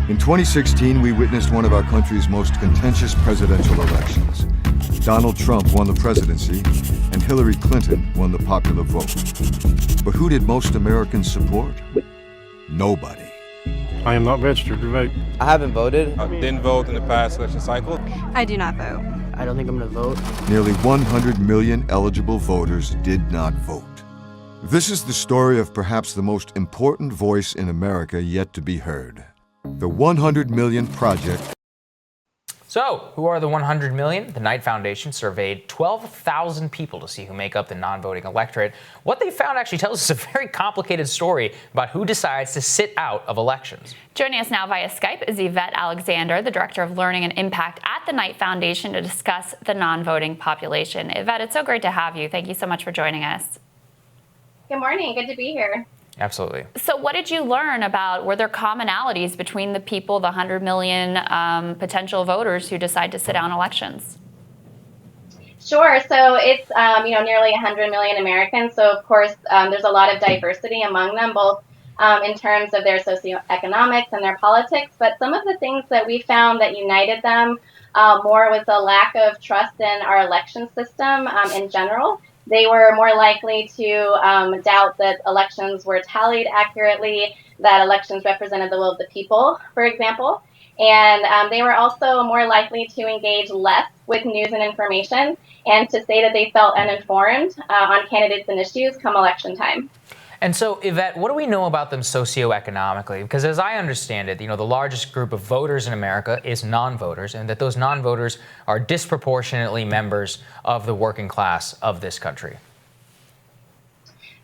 In 2016, we witnessed one of our country's most contentious presidential elections. Donald Trump won the presidency, and Hillary Clinton won the popular vote. But who did most Americans support? Nobody. I am not registered to vote. I haven't voted. I didn't vote in the past election cycle. I do not vote. I don't think I'm going to vote. Nearly 100 million eligible voters did not vote. This is the story of perhaps the most important voice in America yet to be heard. The 100 Million Project. So, who are the 100 million? The Knight Foundation surveyed 12,000 people to see who make up the non-voting electorate. What they found actually tells us a very complicated story about who decides to sit out of elections. Joining us now via Skype is Yvette Alexander, the Director of Learning and Impact at the Knight Foundation, to discuss the non-voting population. Yvette, it's so great to have you. Thank you so much for joining us. Good morning. Good to be here. Absolutely. So what did you learn about, were there commonalities between the people, the 100 million potential voters who decide to sit out in elections? Sure. So it's, nearly 100 million Americans. So, of course, there's a lot of diversity among them, both in terms of their socioeconomics and their politics. But some of the things that we found that united them more was a lack of trust in our election system in general. They were more likely to doubt that elections were tallied accurately, that elections represented the will of the people, for example. And they were also more likely to engage less with news and information, and to say that they felt uninformed on candidates and issues come election time. And so, Yvette, what do we know about them socioeconomically? Because as I understand it, the largest group of voters in America is non-voters, and that those non-voters are disproportionately members of the working class of this country.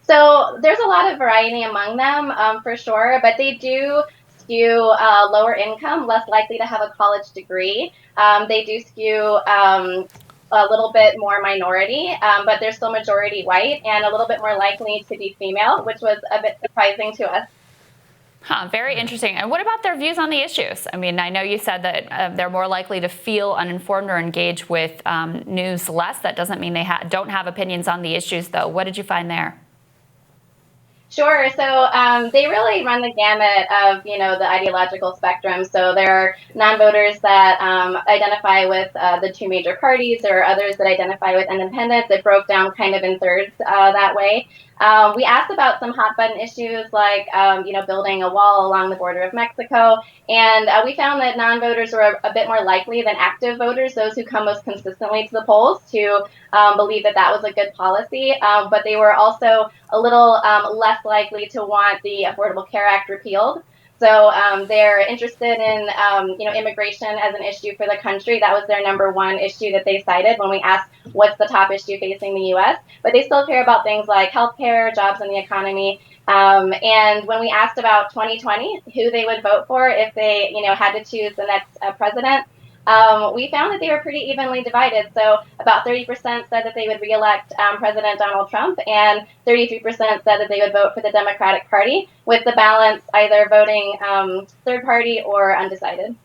So there's a lot of variety among them, for sure, but they do skew lower income, less likely to have a college degree. They do skew a little bit more minority, but they're still majority white and a little bit more likely to be female, which was a bit surprising to us. Very interesting. And what about their views on the issues? I mean, I know you said that they're more likely to feel uninformed or engage with news less. That doesn't mean they don't have opinions on the issues, though. What did you find there? Sure. So they really run the gamut of, the ideological spectrum. So there are non-voters that identify with the two major parties, or others that identify with independents. It broke down kind of in thirds that way. We asked about some hot button issues like, building a wall along the border of Mexico. And we found that non-voters were a bit more likely than active voters, those who come most consistently to the polls, to believe that that was a good policy. But they were also a little less likely to want the Affordable Care Act repealed. So they're interested in, immigration as an issue for the country. That was their number one issue that they cited when we asked what's the top issue facing the U.S. But they still care about things like healthcare, jobs, and the economy. And when we asked about 2020, who they would vote for if they, had to choose the next president, we found that they were pretty evenly divided. So about 30% said that they would reelect President Donald Trump, and 33% said that they would vote for the Democratic Party, with the balance either voting third party or undecided.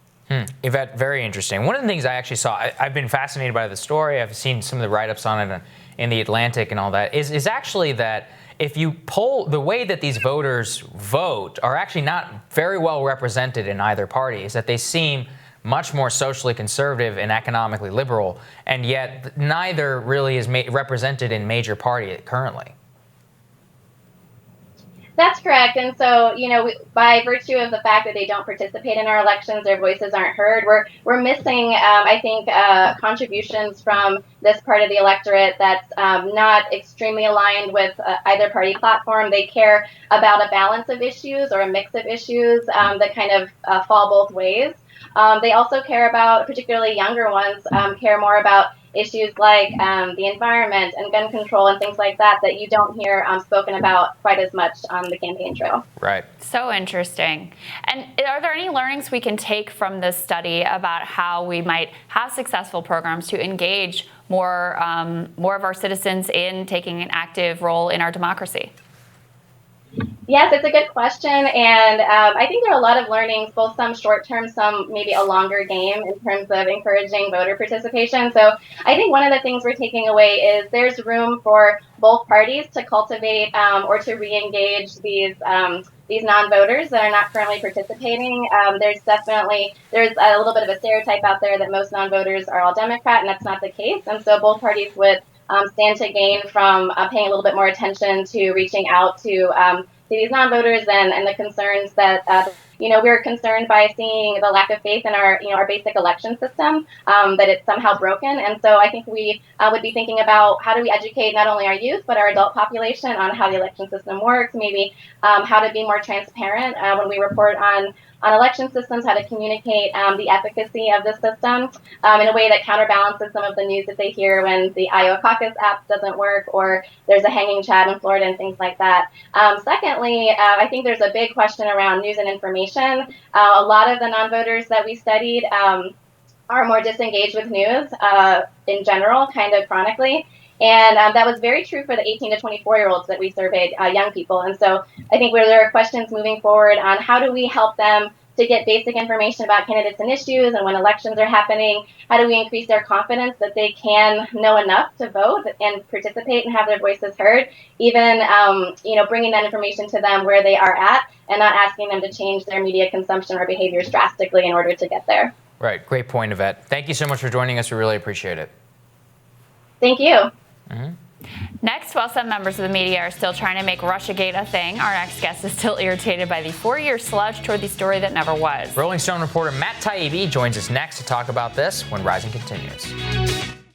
Yvette, very interesting. One of the things I actually saw, I've been fascinated by the story. I've seen some of the write-ups on it in The Atlantic and all that, is actually that if you poll, the way that these voters vote are actually not very well represented in either party, is that they seem much more socially conservative and economically liberal, and yet neither really is represented in major party currently. That's correct. And so, by virtue of the fact that they don't participate in our elections, their voices aren't heard. We're missing, I think, contributions from this part of the electorate that's not extremely aligned with either party platform. They care about a balance of issues or a mix of issues that kind of fall both ways. They also care about, particularly younger ones, care more about issues like the environment and gun control and things like that you don't hear spoken about quite as much on the campaign trail. Right. So interesting. And are there any learnings we can take from this study about how we might have successful programs to engage more of our citizens in taking an active role in our democracy? Yes, it's a good question, and I think there are a lot of learnings, both some short-term, some maybe a longer game in terms of encouraging voter participation. So I think one of the things we're taking away is there's room for both parties to cultivate or to re-engage these these non-voters that are not currently participating. There's a little bit of a stereotype out there that most non-voters are all Democrat, and that's not the case. And so both parties would stand to gain from paying a little bit more attention to reaching out to these non-voters and the concerns that we're concerned by seeing the lack of faith in our basic election system, that it's somehow broken. And so I think we would be thinking about how do we educate not only our youth, but our adult population on how the election system works, maybe how to be more transparent when we report on election systems, how to communicate the efficacy of the system in a way that counterbalances some of the news that they hear when the Iowa caucus app doesn't work or there's a hanging Chad in Florida and things like that. Secondly, I think there's a big question around news and information. A lot of the non-voters that we studied are more disengaged with news in general, kind of chronically. And that was very true for the 18 to 24-year-olds that we surveyed, young people. And so I think where there are questions moving forward on how do we help them to get basic information about candidates and issues and when elections are happening, how do we increase their confidence that they can know enough to vote and participate and have their voices heard, even bringing that information to them where they are at and not asking them to change their media consumption or behaviors drastically in order to get there. Right. Great point, Yvette. Thank you so much for joining us. We really appreciate it. Thank you. Next, while some members of the media are still trying to make Russiagate a thing, our next guest is still irritated by the 4-year sludge toward the story that never was. Rolling Stone reporter Matt Taibbi joins us next to talk about this when Rising continues.